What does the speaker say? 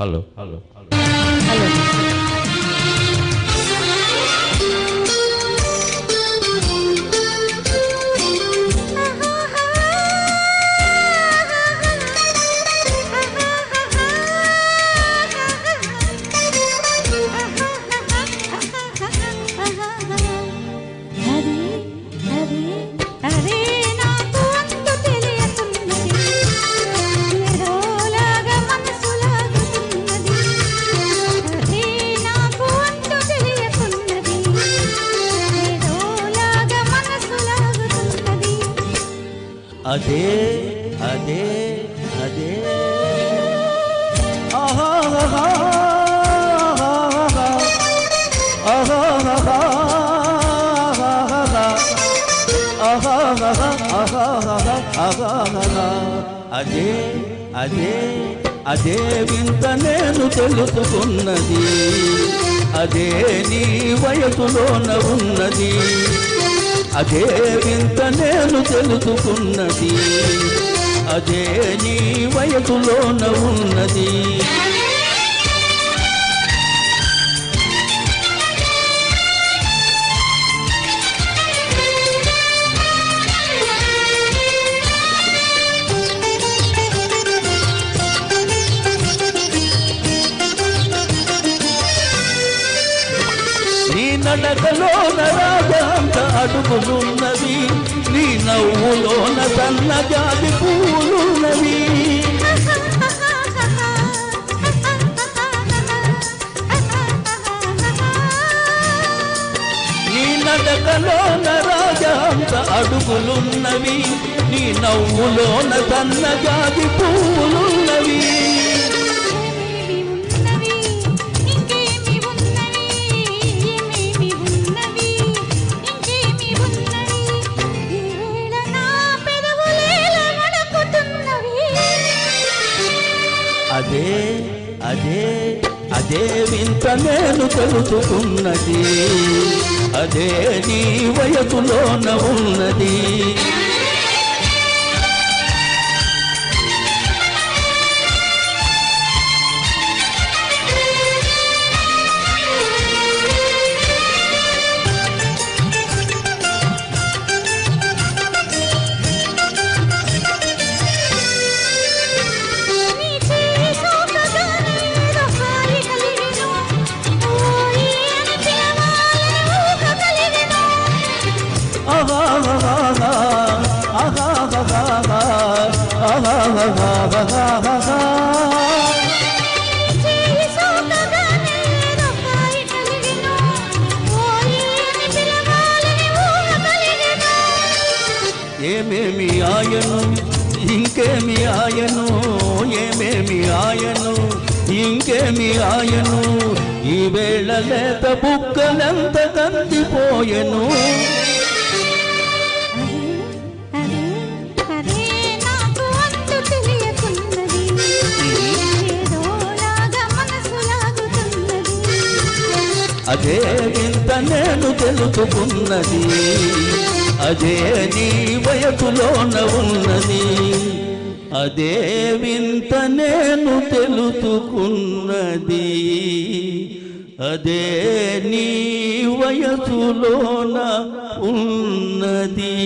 Hello hello అదే అదే అదే అదే అదే అదే వింత నేను తెలుసుకున్నది, అదే నీ వయసులోన ఉన్నది. అదే వింత నేను తెలుసుకున్నది, అదే నీ వయసులోన ఉన్నది. నీ నడకలోన రాజంత అడుగులున్నవి, నీ నవ్వులోన సన్నజాతి పూలున్నవి. నీ నడకలోన రాజంత అడుగులున్నవి, నీ నవ్వులోన సన్నజాతి పూలున్నవి. అదే అదే అదే వింత నేను తెలుసుకున్నది, అదే నీ వయసులోన ఉన్నది. ఏమేమి ఆయను ఇంకేమి ఆయను, ఏమేమి ఆయను ఇంకేమి ఆయను, ఈ వేళ లేత బుక్కలంత కందిపోయెను. అదే ఇంత నేను తెలుసుకున్నది, అదే నీ వయసులోన ఉన్నది. అదే వింత నేను తెలుసుకున్నది, అదే నీ వయసులోన ఉన్నది.